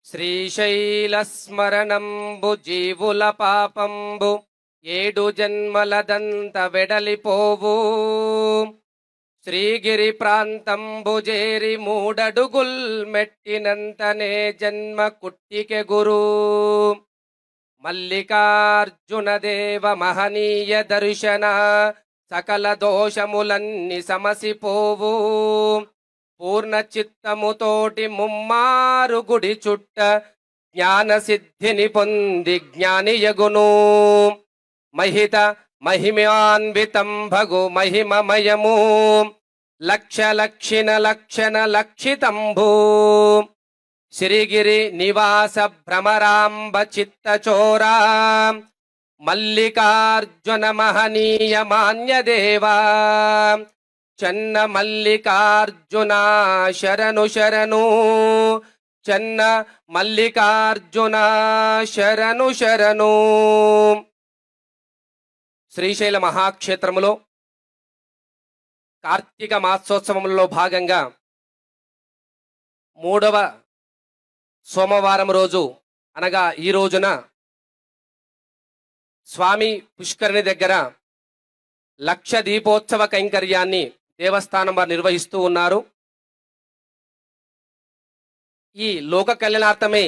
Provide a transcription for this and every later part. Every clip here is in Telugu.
శ్రీశైలస్మరణంబు జీవుల పాపంబు ఏడు జన్మలదంత వెడలిపోవు. శ్రీగిరి ప్రాంతంబు జేరి మూడడుగుల్ మెట్టినంతనే జన్మ కుట్టికె గురు. మల్లికార్జున దేవ మహనీయ దర్శన సకల దోషములన్నీ సమసిపోవు. పూర్ణ చిత్తముతోటి ముమ్మారు గుడి చుట్ట జ్ఞాన సిద్ధిని పొంది జ్ఞానియగును. మహిత మహిమాన్వితం భగు మహిమమయము లక్ష లక్షిణ లక్షణ లక్షితంభూ. శ్రీగిరి నివాస భ్రమరాంబ చిత్తచోరా మల్లికార్జున మహనీయ మాన్యదేవా. చెన్న మల్లికార్జున శరణు శరణు, చెన్న మల్లికార్జున శరణు శరణు. శ్రీశైల మహాక్షేత్రములో కార్తీక మాసోత్సవంలో భాగంగా 3వ సోమవారం రోజు అనగా ఈ రోజున స్వామి పుష్కరిణి దగ్గర లక్ష దీపోత్సవ కైంకర్యాన్ని దేవస్థానం వారు నిర్వహిస్తూ ఉన్నారు. ఈ లోక కళ్యాణార్థమే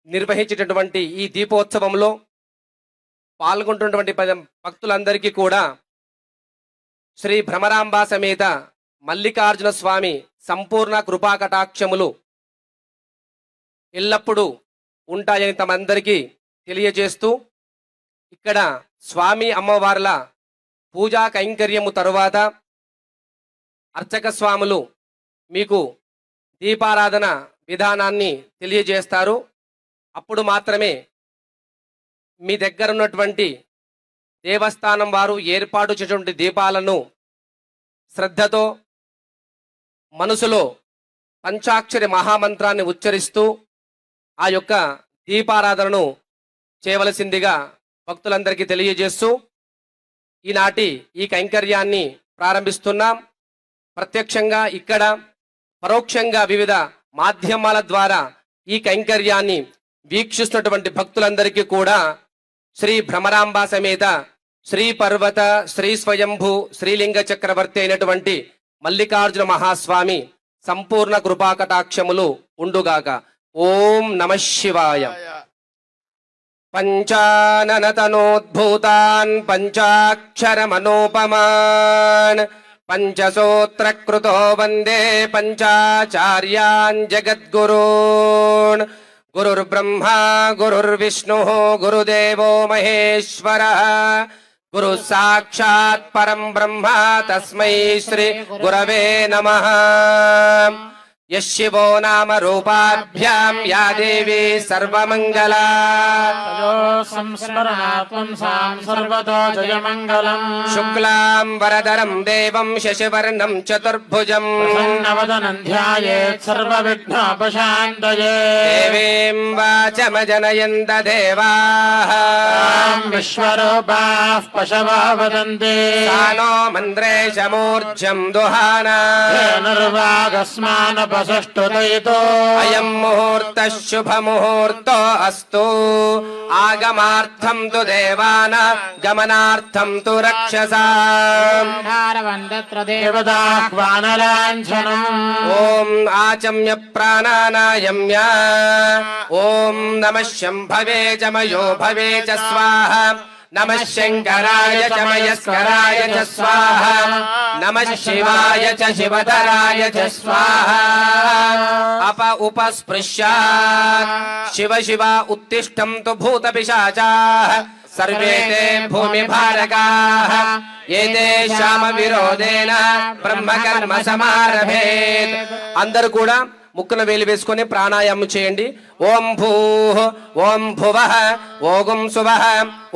నిర్వహించేటటువంటి ఈ దీపోత్సవంలో పాల్గొంటున్నటువంటి భక్తులందరికీ కూడా శ్రీ భ్రమరాంబా సమేత మల్లికార్జున స్వామి సంపూర్ణ కృపాకటాక్షములు ఎల్లప్పుడూ ఉంటాయని తమందరికీ తెలియజేస్తూ, ఇక్కడ స్వామి అమ్మవార్ల పూజా కైంకర్యము తరువాత అర్చక స్వాములు మీకు దీపారాధన విధానాన్ని తెలియజేస్తారు. అప్పుడు మాత్రమే మీ దగ్గర ఉన్నటువంటి దేవస్థానం వారు ఏర్పాటు చేసినటువంటి దీపాలను శ్రద్ధతో మనసులో పంచాక్షరి మహామంత్రాన్ని ఉచ్చరిస్తూ ఆ యొక్క దీపారాధనను చేయవలసిందిగా భక్తులందరికీ తెలియజేస్తూ ఈనాటి ఈ కైంకర్యాన్ని ప్రారంభిస్తున్నాం. ప్రత్యక్షంగా ఇక్కడ, పరోక్షంగా వివిధ మాధ్యమాల ద్వారా ఈ కైంకర్యాన్ని వీక్షిస్తున్నటువంటి భక్తులందరికీ కూడా శ్రీ భ్రమరాంబా సమేత శ్రీ పర్వత శ్రీ స్వయంభూ శ్రీలింగ చక్రవర్తి అయినటువంటి మల్లికార్జున మహాస్వామి సంపూర్ణ కృపాకటాక్షములు ఉండుగాక. ఓం నమః శివాయ. పంచాననతనోద్భూతాన్ పంచాక్షర మనోపమాన్ పంచసూత్రకృతో వందే పంచాచార్యాన్ జగద్గురూన్. గురుర్బ్రహ్మా గురుర్విష్ణుః గురుదేవో మహేశ్వరః గురు సాక్షాత్ పరం బ్రహ్మ తస్మై శ్రీ గురవే నమః. యశివో నామ రూపాభ్యాం యా దేవీ సర్వమంగళా శుక్లాం వరదరం దేవం శశివర్ణం చతుర్భుజం దేవీం వాచమజనయంత దేవాః విశ్వరూపాః పశవో వదంతి సానో మంద్రేశమూర్ధ్యం దుహానా అయం ముహూర్త శుభ ముహూర్తో అస్తు. ఆగమార్థం తు దేవాన గమనార్థం తు రక్షసాం. ఓం ఆచమ్య ప్రాణానాయమ్య. ఓం నమః శంభవే చమయో భవే చ స్వాహ. నమః శంకరాయ చ మయస్కరాయ చ స్వాహ. నమః శివాయ చ శివధరాయ చ స్వాహ. అప ఉపస్పృశ్యాత్ శివ శివ ఉత్తిష్టంతు భూత పిశాచాః సర్వే తే భూమి భారకాః. ఏతే శామ విరోధేన బ్రహ్మకర్మ సమారభేత్. అందరూ కూడా ముక్కున వేలు వేసుకొని ప్రాణాయామం చేయండి. ఓం భూః ఓం భువః ఓం సువః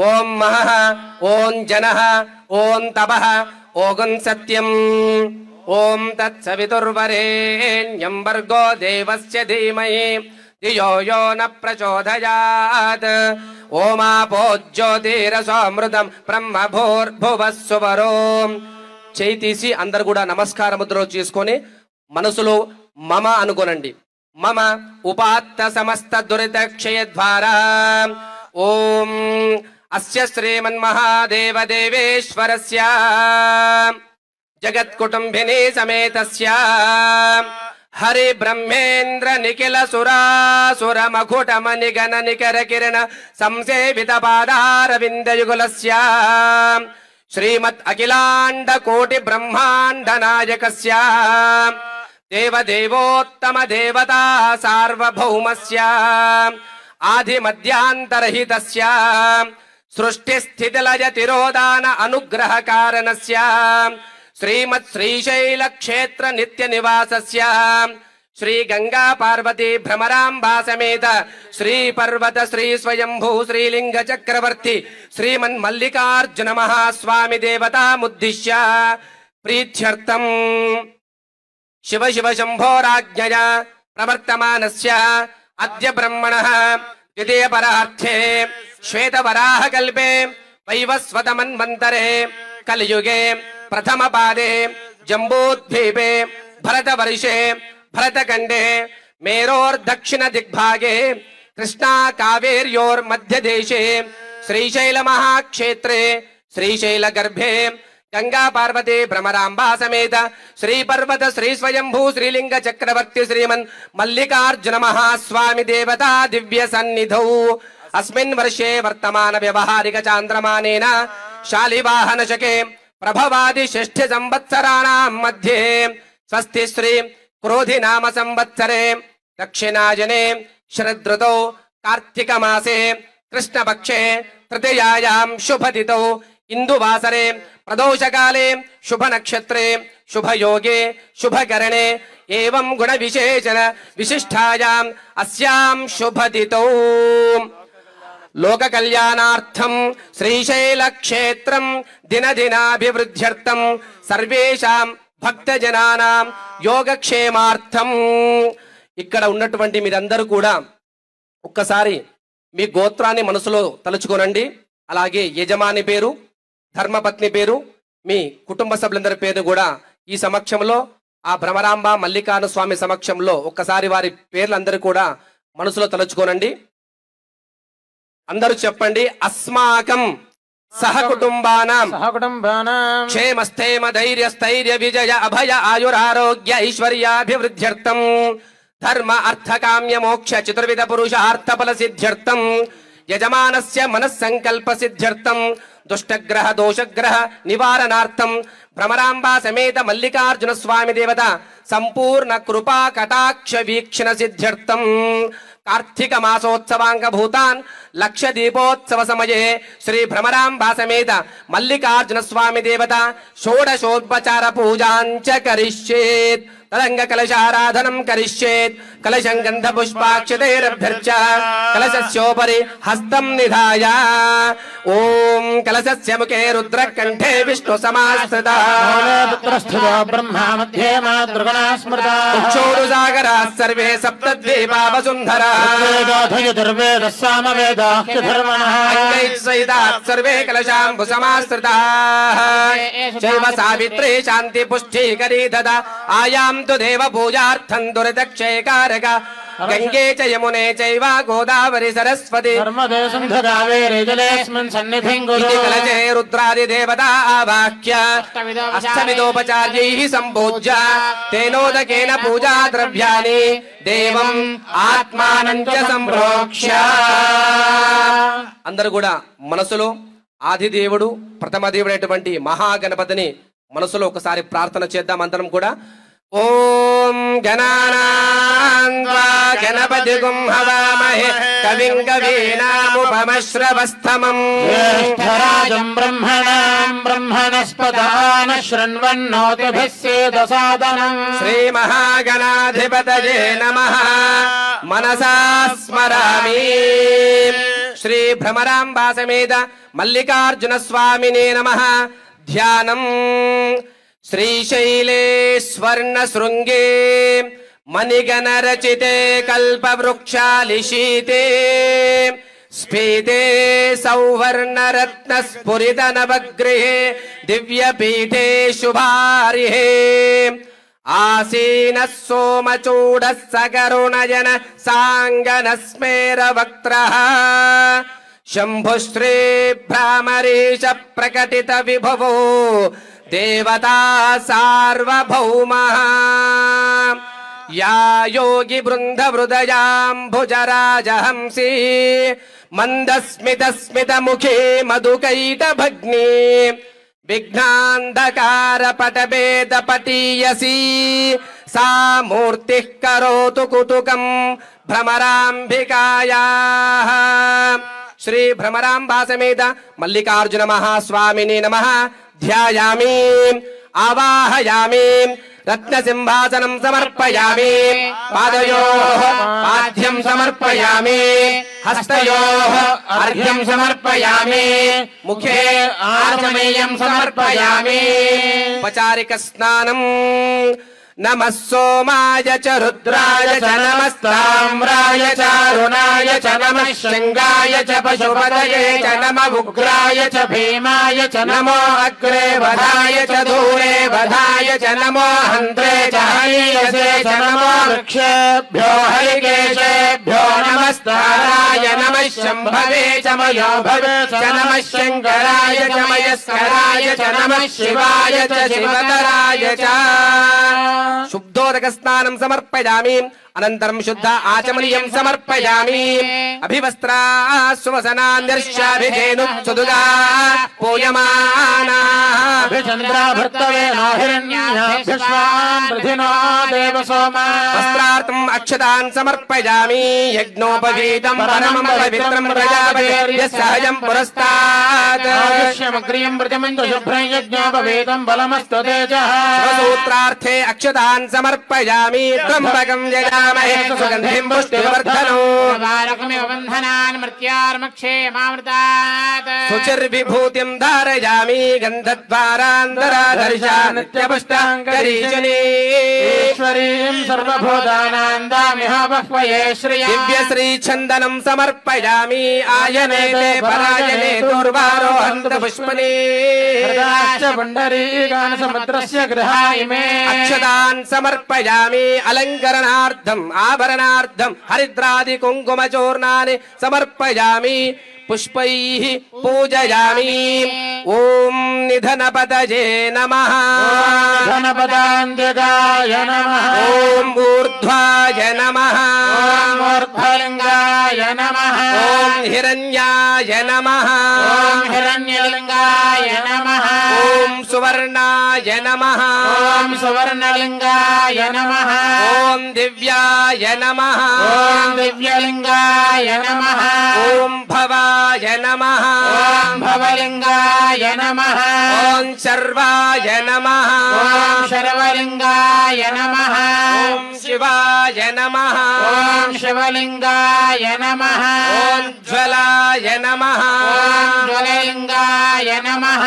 ఓం మహః ఓం జనః ఓం తపః ఓం సత్యం. ఓం తత్సవితుర్వరేణ్యం భర్గో దేవస్య ధీమహి ధియో యో న ప్రచోదయాత్. ఓమాపో జ్యోతిరసోమృతం బ్రహ్మ భూర్భువః సువరోం. చేయి తీసి అందరు కూడా నమస్కార ముద్ర చేసుకొని మనసులో మమ అనుకోనండి. మమ ఉపాత్త సమస్త దురిత క్షయ ద్వారా ఓం అస్య శ్రీమన్మహాదేవ దేవేశ్వరస్య జగత్కుటుంబిని సమేతస్య హరి బ్రహ్మేంద్ర నిఖిల సురాసుర మకుట మణిగణ నికర కిరణ సంసేవిత పాదారవిందయుగులస్య శ్రీమద్ అఖిలాండ కోటి బ్రహ్మాండ నాయకస్య దేవదేవోత్తమ దేవతా సార్వభౌమస్య ఆది మధ్యాంతరహితస్య సృష్టి స్థితి లయ తిరోధాన అనుగ్రహ కారణస్య శ్రీమత్ శ్రీశైల క్షేత్ర నిత్య నివాసస్య శ్రీ గంగా పార్వతీ భ్రమరాంబా సమేత శ్రీ పర్వత శ్రీ స్వయంభూ శ్రీలింగ చక్రవర్తి శ్రీమన్ మల్లికార్జున మహాస్వామి దేవతాముద్దిశ్య ప్రీత్యర్థం శివ శివ శంభోరాజ్ఞయా ప్రవర్తమానస్య అద్య బ్రహ్మణః ద్వితీయ పరార్థే శ్వేతవరాహ కల్పే వైవస్వత మన్వంతరే కలియుగే ప్రథమ పాదే జంబూద్వీపే భరతవర్షే భరతఖండే మేరోర్దక్షిణ దిగ్భాగే కృష్ణా కావేర్యోర్మధ్యదేశే శ్రీశైల మహాక్షేత్రే శ్రీశైల గర్భే గంగా పార్వతీ భ్రమరాంబా సమేత శ్రీ పర్వత శ్రీ స్వయంభూ శ్రీలింగ చక్రవర్తి శ్రీమన్ మల్లికార్జున మహాస్వామి దేవతా దివ్య సన్నిధౌ అస్మిన్ వర్షే వర్తమాన వ్యవహారిక చాంద్రమానేన శాలివాహన శకే ప్రభవాది షష్ఠి సంవత్సరాణాం మధ్యే స్వస్తి శ్రీ క్రోధి నామ సంవత్సరే దక్షిణాయనే శరదృతౌ కార్తీక మాసే కృష్ణపక్షే తృతీయాయాం శుభతిథౌ ఇందువాసరే ప్రదోషకాలే శుభ నక్షత్రే శుభయోగే శుభకరణే ఏవం గుణ విశేషణ విశిష్టాయాం అస్యాం శుభతిథౌ లోక కళ్యాణార్థం శ్రీశైల క్షేత్రం దినదినాభివృద్ధ్యర్థం సర్వేషాం భక్తజనానాం యోగక్షేమార్థం. ఇక్కడ ఉన్నటువంటి మీరందరూ కూడా ఒక్కసారి మీ గోత్రాన్ని మనసులో తలుచుకోనండి. అలాగే యజమాని పేరు, ధర్మపత్ని పేరు, మీ కుటుంబ సభ్యులందరి పేరు కూడా ఈ సమక్షంలో ఆ భ్రమరాంబ మల్లికార్జున స్వామి సమక్షంలో ఒక్కసారి వారి పేర్లందరూ కూడా మనసులో తలుచుకోనండి. అందరూ చెప్పండి. అస్మాకం సహకుటుంబానాం క్షేమస్థేమ ధైర్య స్థైర్య విజయ అభయ ఆయురారోగ్య ఐశ్వర్యాభివృద్ధ్యర్థం ధర్మ అర్థ కామ్య మోక్ష చతుర్విధ పురుషార్థ ఫల సిద్ధ్యర్థం యజమానస్య మనస్సంకల్ప సిద్ధ్యర్థం దుష్టగ్రహ దోషగ్రహ నివారణార్థం భ్రమరాంబా సమేత మల్లికార్జున స్వామి దేవత సంపూర్ణ కృపా కటాక్ష వీక్షణ సిద్ధ్యర్థం కార్తీక మాసోత్సవాంగ భూతాన్ లక్ష దీపోత్సవ సమయే శ్రీ భ్రమరాంబా సమేత మల్లికార్జున స్వామి దేవత షోడశోపచార పూజాంచ కరిష్యేత్ తదంగ కలశారాధనం కరిష్యేత్ కలశం గంధ పుష్పాక్షతైరభ్యర్చ కలశస్యోపరి హస్తం నిధాయ ఓం కలశస్య ముఖే రుద్ర కంఠే విష్ణు సమాశ్రితః బ్రహ్మా మధ్యే మాతృగణా స్మృతా ఉక్షోరు సాగరాః సర్వే సప్తద్వీపా వసుంధరా వేదః సామవేదాః ధర్మణః అంగైః సర్వే కలశాంబు సమాశ్రితాః చైవ సావిత్రీ శాంతి పుష్టీకరీ దదా ఆయాం తు దేవ పూజార్థం దురితక్షయకారక గంగే చ యమునే చైవ గోదావరి సరస్వతి కలశే రుద్రాది దేవతా ఆవాహ్య అష్టవిధోపచార్యైః సంపూజ్య తేనోదకేన పూజా ద్రవ్యాని దేవం ఆత్మానం చ సంప్రోక్ష్య. అందరూ కూడా మనసులో ఆదిదేవుడు ప్రథమ దేవుడైనటువంటి మహాగణపతిని మనసులో ఒకసారి ప్రార్థన చేద్దాం. అందరం కూడా ఓం గణానాం గణపతిగుం హవామహే కవిం కవీనాముపమశ్రవస్తమం జ్యేష్ఠరాజం బ్రహ్మణాం బ్రహ్మణస్పదాన శృణ్వన్నోతిభిస్సేద సాదనం శ్రీ మహాగణాధిపతయే నమః మనసా స్మరామి. శ్రీ భ్రమరాంబా సమేత మల్లికార్జున స్వామినే నమః. ధ్యానం శ్రీశైలే స్వర్ణ శృంగే మణిగణ రచితే కల్పవృక్షాలిశీతే స్ఫీతే సౌవర్ణ రత్న స్ఫురిత నవగృహే దివ్యపీఠే శుభారిహే आसीनः सोमचूडः सकरुणजन साङ्गनस्मेरवक्त्रः शम्भुश्री भ्रामरीश प्रकटित विभवो देवता सार्वभौमः या योगी वृन्द हृदयाम्भुजराजहंसी मन्दस्मितस्मितमुखी मधुकैटभग्नी विघ्नान्धकार पटभेद पटीयसी सा मूर्तिः करोतु कुतुकम् भ्रमराम्बिकायाः श्री भ्रमराम्बा समेत मल्लिकार्जुन महास्वामिने नमः ध्यायामि आवाहयामि रत्नसिंहासनं समर्पयामि पादयोः पाद्यं समर्पयामि हस्तयोः अर्घ्यं समर्पयामि मुखे आचमनीयं समर्पयामि उपचारिक स्नानम् नमः सोमाय च रुद्राय च नमस्ताम्राय च अरुणाय च नमः शृंगाय च पशुपतये च नमः उग्राय च भीमाय च नमो अग्रे वधाय च दूरे वधाय च नमो हन्त्रे च हरीयसे च नमो वृक्षेभ्यो हरिकेशेभ्यो नमस्ताराय नमः शम्भवे च मयो भवे च नमः शङ्कराय च मयस्कराय च नमः शिवाय च शिवतराय च शुद्धोदक स्नानं समर्पयामि अनन्तरं शुद्ध आचमनीयं समर्पयामि अभिवस्त्रा सुवसनान्यर्षाभिधेनु सुदुगा पूयमाना अभिचन्द्रा भर्तवे हिरण्याभ्यश्वान् प्रथिनो देवसोमा वस्त्रार्थम् अक्षतान् समर्पयामि यज्ञोपवीतं परमं पवित्रं प्रजापतिर्यः सहजं पुरस्तात् आयुष्यमग्रियं प्रतिमन्तु शुभ्रं यज्ञोपवीतं बलमस्तु तेजः सूत्रार्थे अक्षतान् समर्पयामि त्र्यम्बकं यजामहे सुगन्धिं पुष्टिवर्धनम् बन्धनान् मृत्यार्मक्षेमामृतात् शुचिर्विभूतिं धारयामि गन्धद्वारान्तराधर्षा नित्यपुष्टाङ्गरीजने ईश्वरीं सर्वभूतानां दामिह बह्वये श्रिया दिव्यश्रीचन्दनं समर्पयामि आयने ते परायणे दुर्वारोहन्त पुष्पने पुण्डरीकान् समुद्रस्य गृहायिमे अक्षतान् समर्पयामि अलङ्करणार्थम् आभरणार्थं हरिद्रादि कुङ्कुमचूर्णानि समर्पयामि पुष्पैः पूजयामि ॐ निधनपतये नमः धनपदान्त्यगाय नमः ॐ ऊर्ध्वाय नमः ॐ ऊर्ध्वलिङ्गाय नमः ॐ हिरण्याय नमः ॐ हिरण्यलिङ्गाय नमः ॐ सुवर्णाय नमः ॐ सुवर्णलिङ्गाय नमः ॐ दिव्याय नमः ॐ दिव्यलिङ्गाय नमः ॐ भवाय नमः ॐ भवलिङ्गाय नमः ॐ शर्वाय नमः ॐ शर्वलिङ्गाय नमः ॐ शिवाय नमः ॐ शिवलिङ्गाय नमः ॐ ज्वलाय नमः ॐ ज्वललिङ्गाय नमः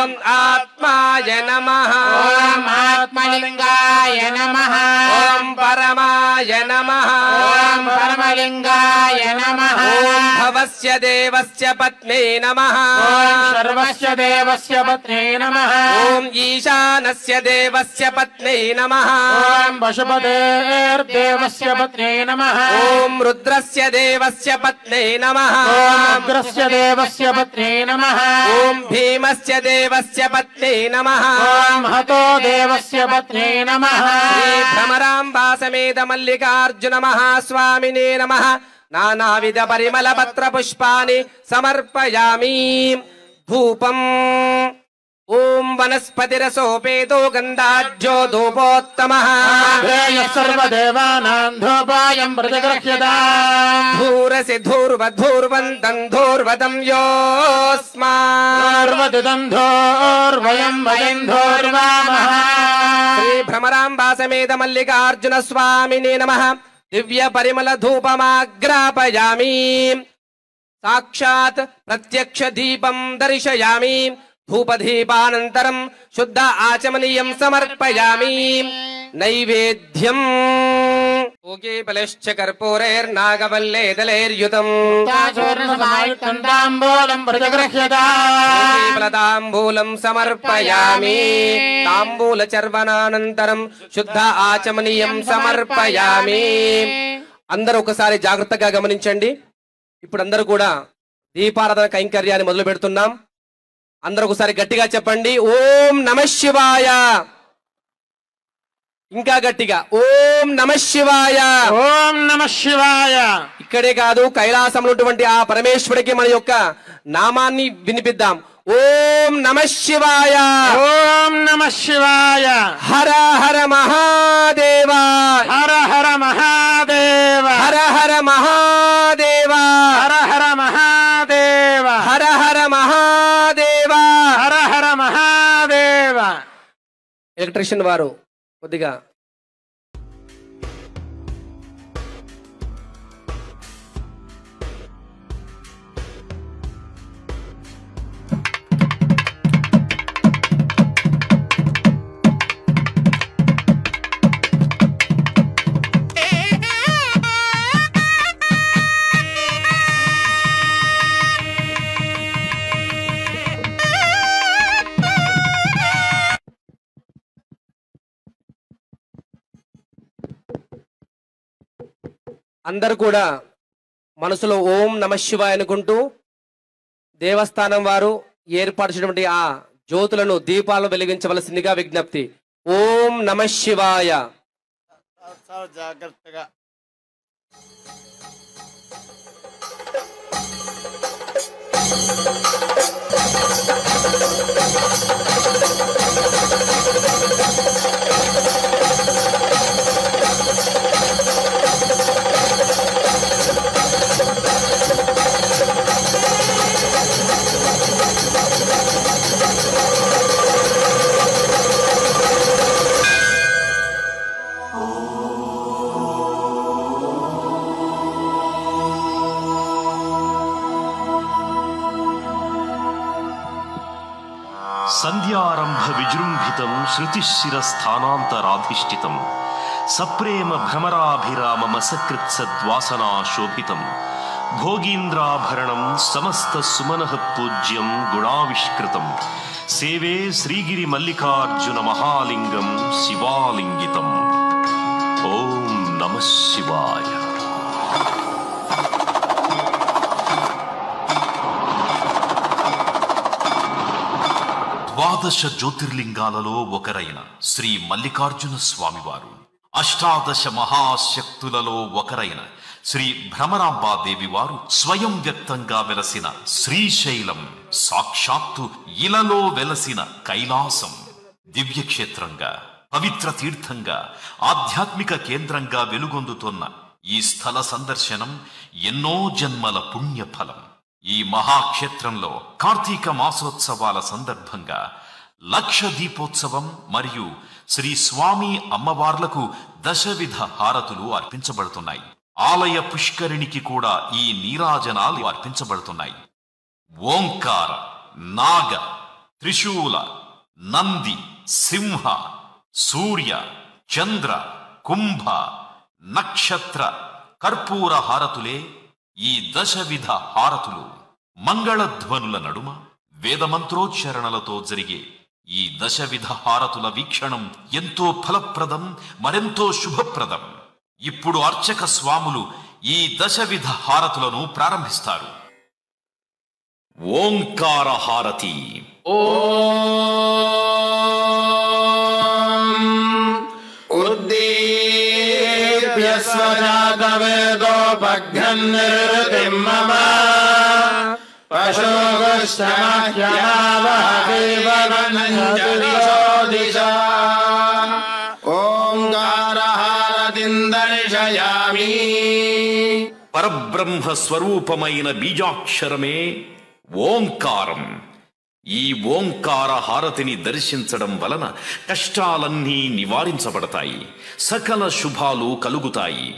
ॐ आत्माय नमः ॐ आत्मलिङ्गाय नमः ॐ परमाय नमः ॐ परमलिङ्गाय नमः ॐ भवस्य देवस्य पत्नी नमः ॐ सर्वस्य देवस्य पत्नी नमः ॐ ईशानस्य देवस्य पत्नी नमः ॐ पशुपतेर्देवस्य पत्नी नमः ॐ रुद्रस्य देवस्य पत्नी नमः ॐ उग्रस्य देवस्य पत्नी नमः ॐ भीमस्य देवस्य पत्नी नमः ॐ हतो देवस्य पत्नी नमः श्री भ्रमराम्बा समेत मल्लिकार्जुन महास्वामिने नमः नानाविध परिमल पत्र पुष्पाणि समर्पयामि धूपम् ॐ वनस्पतिरसोपेतो गन्धाढ्यो धूपोत्तमः सर्वदेवानां धूपायं प्रतिगृह्यताम् धूरसि धूर्वधूर्वन्तम् धूर्वदं योऽस्मान् धूर्वयं वयं धूर्वामः श्री भ्रमराम्बा समेत मल्लिकार्जुन स्वामिने नमः दिव्य परिमल धूपमाग्रापयामि साक्षात् प्रत्यक्ष दीपं दर्शयामि धूपदीपानन्तरं शुद्ध आचमनीयं समर्पयामि नैवेद्यम् ఊకీఫలశ్చ కర్పూరైర్నాగవల్లేదలైర్యుతం తాంబూలం ఫలతాంబూలం సమర్పయామి. తాంబూల చర్వణానంతరం శుద్ధ ఆచమనీయం సమర్పయామి. అందరూ ఒకసారి జాగ్రత్తగా గమనించండి. ఇప్పుడు అందరూ కూడా దీపారాధన కైంకర్యాన్ని మొదలు పెడుతున్నాం. అందరూ ఒకసారి గట్టిగా చెప్పండి, ఓం నమః శివాయ. ఇంకా గట్టిగా, ఓం నమః శివాయ. ఓం నమః శివాయ. ఇక్కడే కాదు, కైలాసంలో ఉన్నటువంటి ఆ పరమేశ్వరుడికి మన యొక్క నామాన్ని వినిపిద్దాం. ఓం నమః శివాయ. ఓం నమః శివాయ. హర హర మహాదేవ. హర హర మహాదేవ. హర హర మహాదేవ. హర హర మహాదేవ. హర హర మహాదేవ. హర హర మహాదేవ. ఎలక్ట్రీషియన్ వారు కొద్దిగా అందరూ కూడా మనసులో ఓం నమః శివాయ అనుకుంటూ దేవస్థానం వారు ఏర్పాటు చేసినటువంటి ఆ జ్యోతులను దీపాలను వెలిగించవలసిందిగా విజ్ఞప్తి. ఓం నమః శివాయ. జాగ్రత్తగా సంధ్యారంభ విజృంభితం శృతిశిరస్థానాంతరాధిష్ఠితం సప్రేమ భ్రమరాభిరామమసకృత్సద్వాసనా శోభితం భోగీంద్రాభరణం సమస్త సుమనః పూజ్యం గుణావిష్కృతం సేవే శ్రీగిరి మల్లికార్జున మహాలింగం శివాలింగితం. ఓం నమః శివాయ. ద్వాదశ జ్యోతిర్లింగాలలో ఒకరైన శ్రీ మల్లికార్జున స్వామివారు, అష్టాదశ మహాశక్తులలో ఒకరైన శ్రీ భ్రమరాంబాదేవి వారు స్వయం వ్యక్తంగా వెలసిన శ్రీశైలం, సాక్షాత్తు ఇలలో వెలసిన కైలాసం దివ్యక్షేత్రంగా, పవిత్ర తీర్థంగా, ఆధ్యాత్మిక కేంద్రంగా వెలుగొందుతున్న ఈ స్థల సందర్శనం ఎన్నో జన్మల పుణ్యఫలం. ఈ మహాక్షేత్రంలో కార్తీక మాసోత్సవాల సందర్భంగా లక్ష దీపోత్సవం మరియు శ్రీ స్వామి అమ్మవార్లకు దశవిధ హారతులు అర్పించబడుతున్నాయి. ఆలయ పుష్కరిణికి కూడా ఈ నీరాజనాలు అర్పించబడుతున్నాయి. ఓంకార, నాగ, త్రిశూల, నంది, సింహ, సూర్య, చంద్ర, కుంభ, నక్షత్ర, కర్పూర హారతులే ఈ దశవిధ హారతులు. మంగళధ్వనుల నడుమ వేదమంత్రోచ్చరణలతో జరిగే ఈ దశవిధ హారతుల వీక్షణం ఎంతో ఫలప్రదం, మరెంతో శుభప్రదం. ఇప్పుడు అర్చక స్వాములు ఈ దశవిధ హారతులను ప్రారంభిస్తారు. ఓంకార హారతి. ఉద్దీప్యస్వజాతవేదోపఘ్ననిర్వృతిం మమ పశోగశ్చమహ్యమావహదేవనంజలిశోదిశా ఓంకారహారతిం దర్శయామి. పరబ్రహ్మ స్వరూపమైన బీజాక్షరమే ఓంకారం. ఈ ఓంకార హారతిని దర్శించడం వలన కష్టాలన్నీ నివారించబడతాయి, సకల శుభాలు కలుగుతాయి.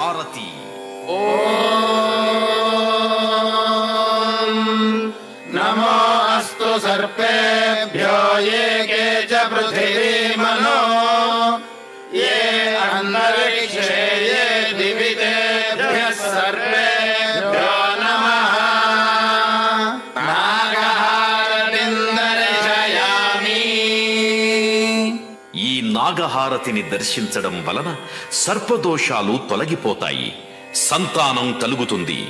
హారతి. నమో అస్తు సర్పేభ్యో ఏ కే చ పృథివీమనో ఏ అంతరిక్షే ఏ దివి తేభ్యః సర్పేభ్యో నమః. నాగహారతిం దర్శయామి. ఈ నాగహారతిని దర్శించడం వలన సర్పదోషాలు తొలగిపోతాయి, సంతానం కలుగుతుంది.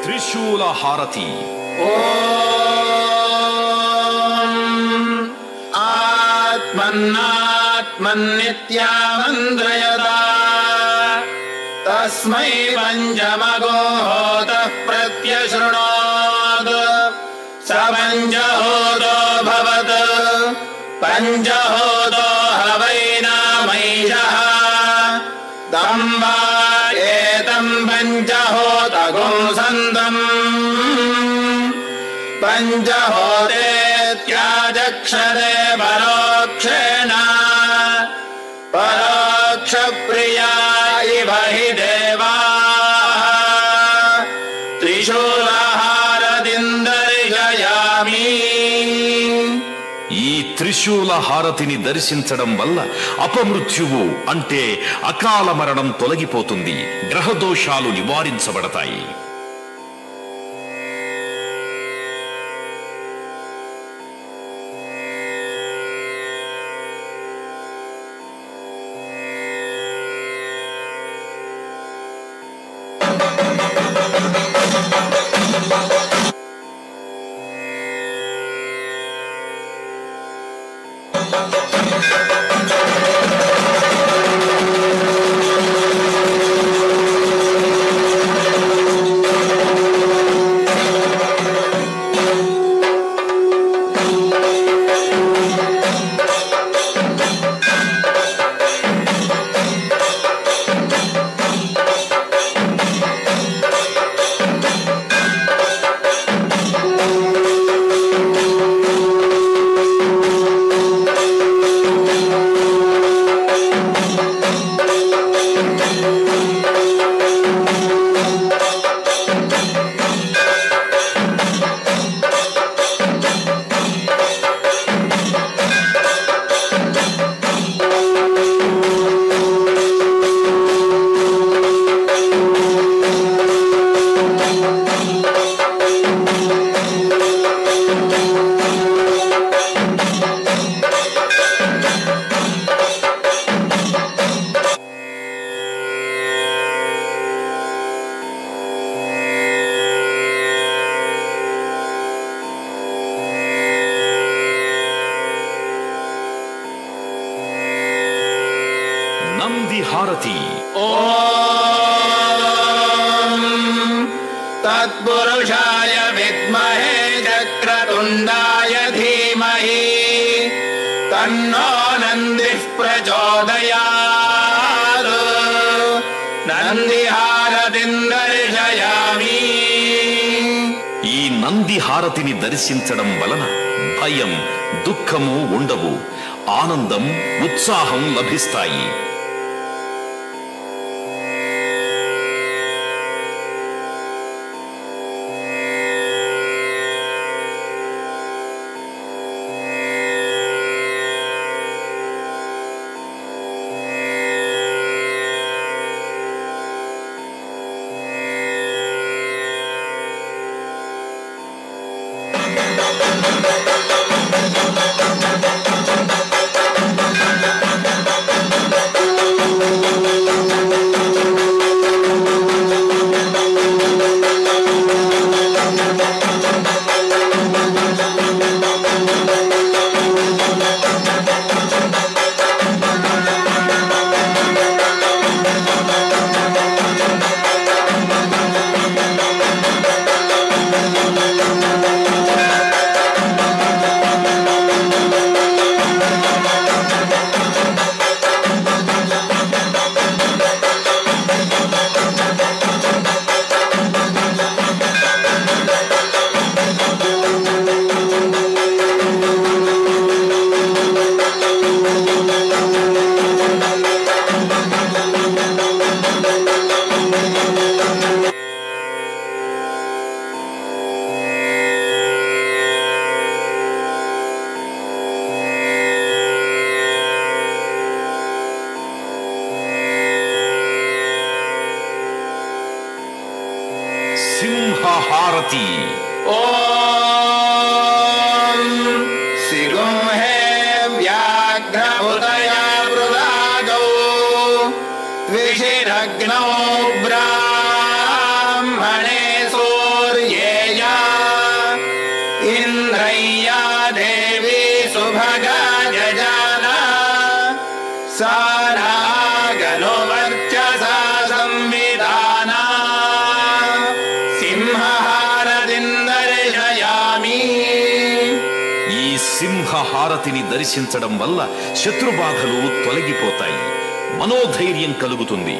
త్రిశూల హారతి. ఆత్మన్నాత్మన్నిత్యామంద్రయదా తస్మై పంచమగోహోతః ప్రత్యశృణోత్ స పంచహోతో భవత్ పంచహోతో హవైనామైషః తం వా ఏతం పంచహోతగుం సంతం పంచహోతేత్యాచక్షరే పరోక్షేణ పరోక్ష ప్రియా ఇవ హి దేవాః త్రిశూలహారతిం దర్శయామి. ఈ త్రిశూల హారతిని దర్శించడం వల్ల అపమృత్యువు అంటే అకాల మరణం తొలగిపోతుంది, గ్రహదోషాలు నివారించబడతాయి. నంది హారతి. तत्पुरुषाय विद्महे चक्रतुण्डाय धीमहि तन्नो नन्दिः प्रचोदयात् నందిహారతిం దర్శయామి. ఈ నంది హారతిని దర్శించడం వలన భయం దుఃఖము ఉండవు, ఆనందం ఉత్సాహం లభిస్తాయి. సింహహారతి. ఓం సిగుంహే వ్యాఘ్రముదయా వృదాగౌ ద్విషిరగ్నౌ బ్రాహ్మణే సూర్యేయా ఇంద్రయ్యా దేవి సుభగా జజాన సారాగను వర్చసా సంవిధానా సింహహారతిం దర్శయామి. ఈ సింహహారతిని దర్శించడం వల్ల శత్రుబాధలు తొలగిపోతాయి, మనోధైర్యం కలుగుతుంది.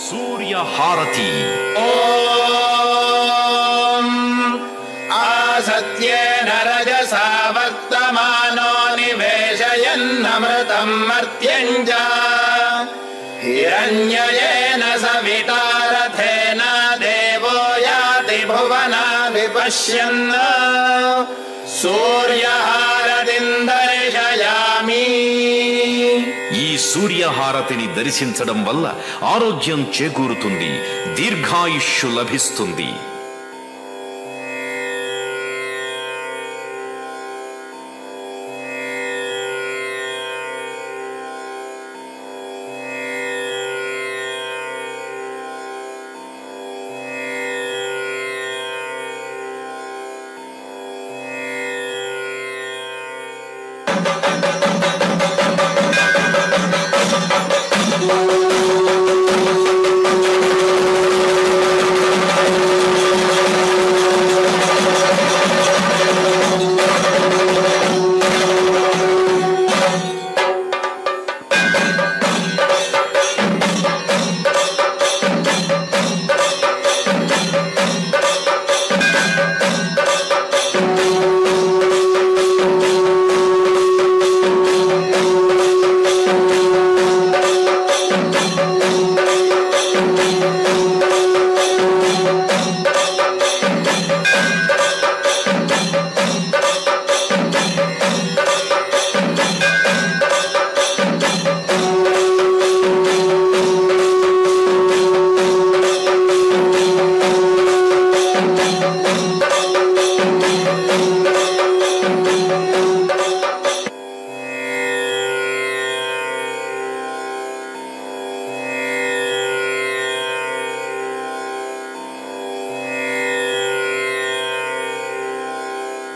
సూర్యహారతి. ఓం ఆసత్యేన రజసా వర్తమానో నివేశయన్నమృతం మర్త్యం చ హిరణ్యయేన సవితా రథేన దేవో యాతి భువనా విపశ్యన్ సూర్యహారతిం దర్శయామి. ఈ సూర్యహారతిని దర్శించడం వల్ల ఆరోగ్యం చేకూరుతుంది, దీర్ఘాయుష్యు లభిస్తుంది.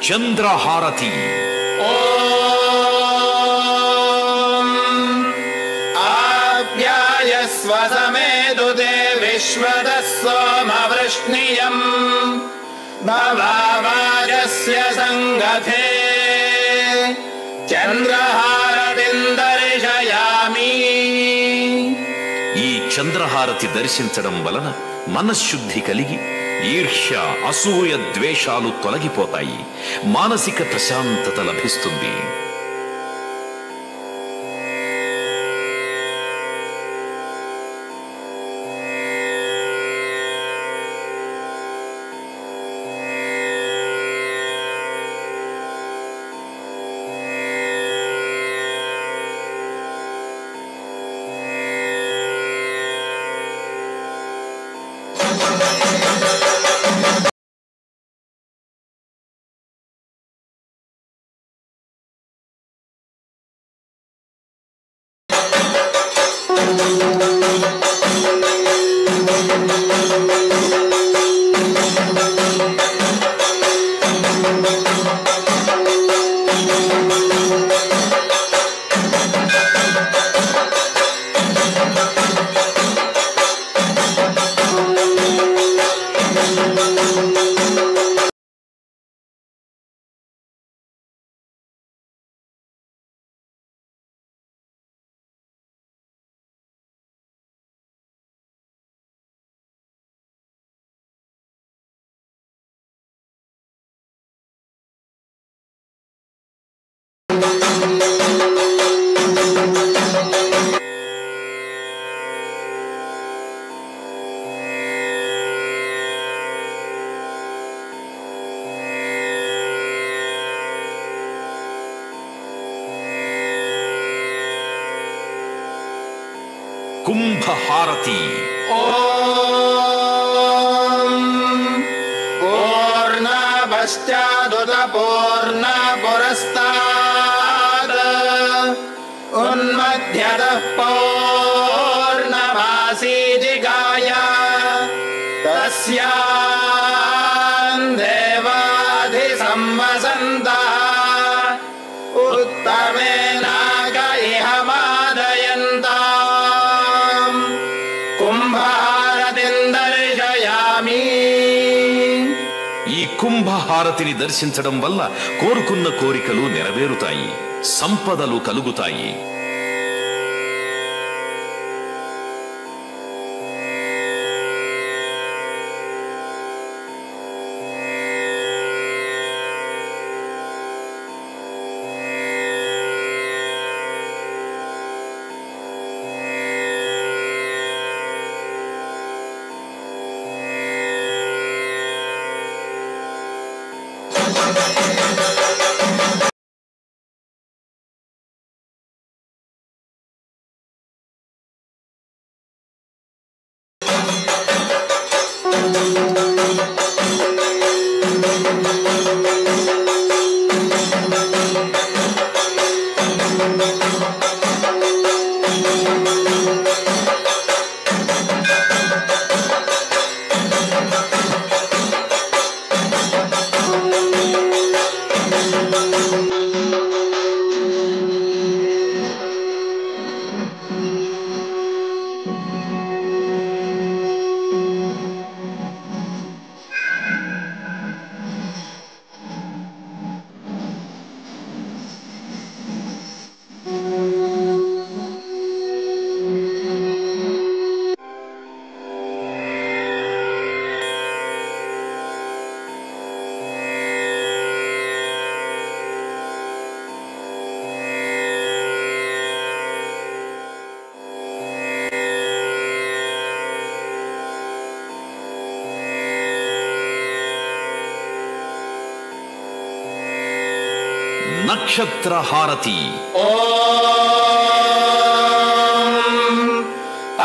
చంద్రహారతి. ఆప్యాయస్వ సమేదుతే విశ్వదः సోమవృష్ణియం భవావాజస్య సంగతే చంద్రహారతిం దర్శయామి. ఈ చంద్రహారతి దర్శించడం వలన మనశ్శుద్ధి కలిగి ఈర్ష్య, అసూయ, ద్వేషాలు తొలగిపోతాయి. మానసిక ప్రశాంతత లభిస్తుంది. కుంభహారతి. పూర్ణపశ్చాదుత పూర్ణ పురస్తాద్ ఉన్మధ్యతః పౌర్ణమాసీజిగాయ తస్యాం దేవాధి సంవసంతః ఉత్తమేనాగ ఇహ మాదయంతాం కుంభహారతిం దర్శయామి. ఈ కుంభహారతిని దర్శించడం వల్ల కోరుకున్న కోరికలు నెరవేరుతాయి, సంపదలు కలుగుతాయి. నక్షత్రహారతి.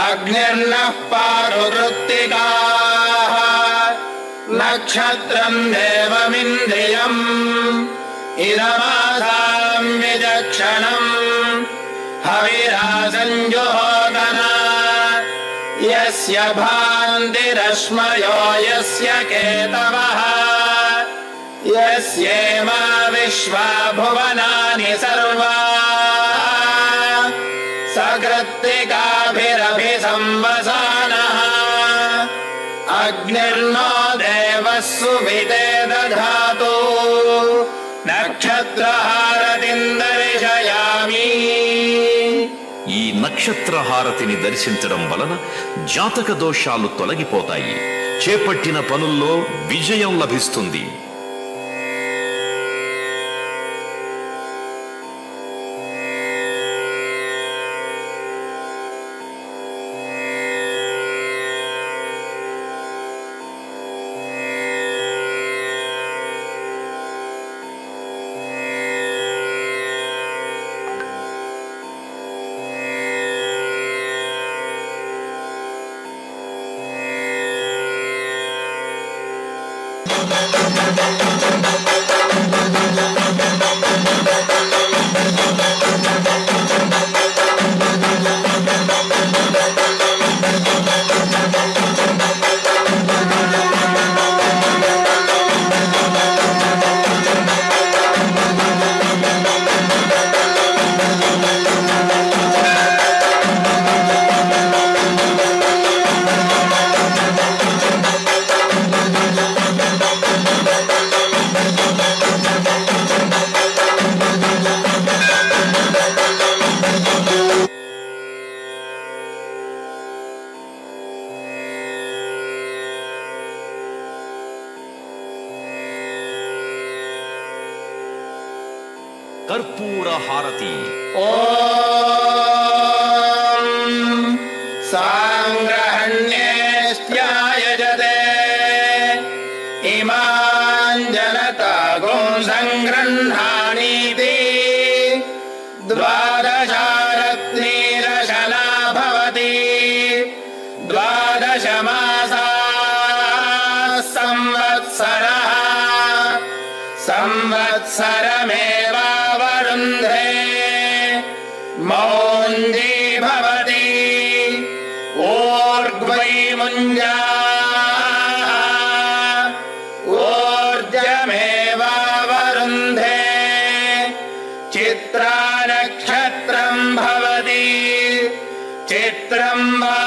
అగ్నిర్నః పారువృత్తికాః నక్షత్రం దేవమింద్రియం ఇదమాసామ్యజక్షణం హవిరాజంజోదన యస్య భాంతిరశ్మయో యస్య కేతవః యస్యేమా విశ్వా భువనాని సర్వా సకృత్తికాభిరభిసంవసానః అగ్నిర్నో దేవः సువితే దధాతు నక్షత్రహారతిం దర్శయామి. ఈ నక్షత్ర హారతిని దర్శించడం వలన జాతక దోషాలు తొలగిపోతాయి, చేపట్టిన పనుల్లో విజయం లభిస్తుంది. కర్పూర హారతి. ఓం సాంగ్రహణ్యేష్ట్యాయజతే ఇమాన్ జనతాగుం సంగృహ్ణానీతి ద్వాదశారత్నీరశనా భవతి ద్వాదశ మాసా సంవత్సరః సంవత్సరమేవావరుంధే మౌంజీ భవతి ఓర్గ్వై ముంజాః ఓర్జమేవావరుంధే చిత్రా నక్షత్రం భవతి చిత్రం వా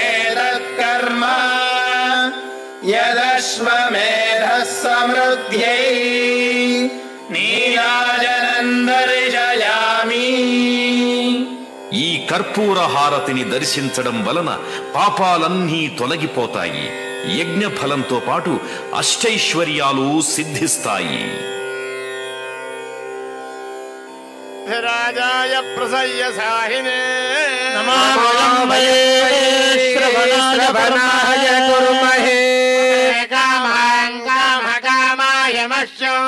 ఏతత్కర్మ యదశ్వమేధః సమృద్ధ్యై నీరాజనం దర్శయామి. ఈ కర్పూర హారతిని దర్శించడం వలన పాపాలన్నీ తొలగిపోతాయి, యజ్ఞ ఫలంతో పాటు అష్టైశ్వర్యాలు సిద్ధిస్తాయి. రాజాయ ప్రసయ్య సాహినే శ్రవణాయ కుర్మహే కామాన్ కామ కామాయ మహ్యం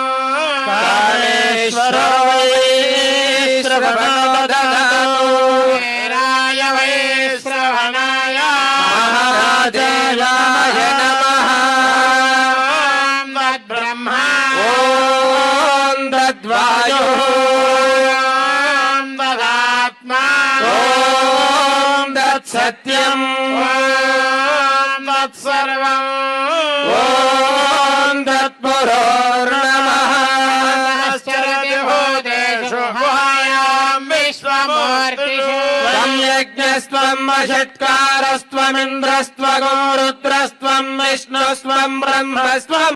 కామేశ్వరో వై శ్రవణో దదాతు రాయ వై శ్రవణాయ మహారాజాయ నమః. ఓం తద్బ్రహ్మ ఓం తద్వాయు ఓం తదాత్మా ఓం తత్సత్యం ఓం తత్సర్వం ఓం తత్పురోర్నమః. నమశ్చరతి భూతేషు గుహాయాం విశ్వమూర్తిషు సంయజ్ఞస్త్వం వషట్కారస్త్వమింద్రస్త్వగో రుద్రస్త్వం విష్ణుస్త్వం బ్రహ్మస్త్వం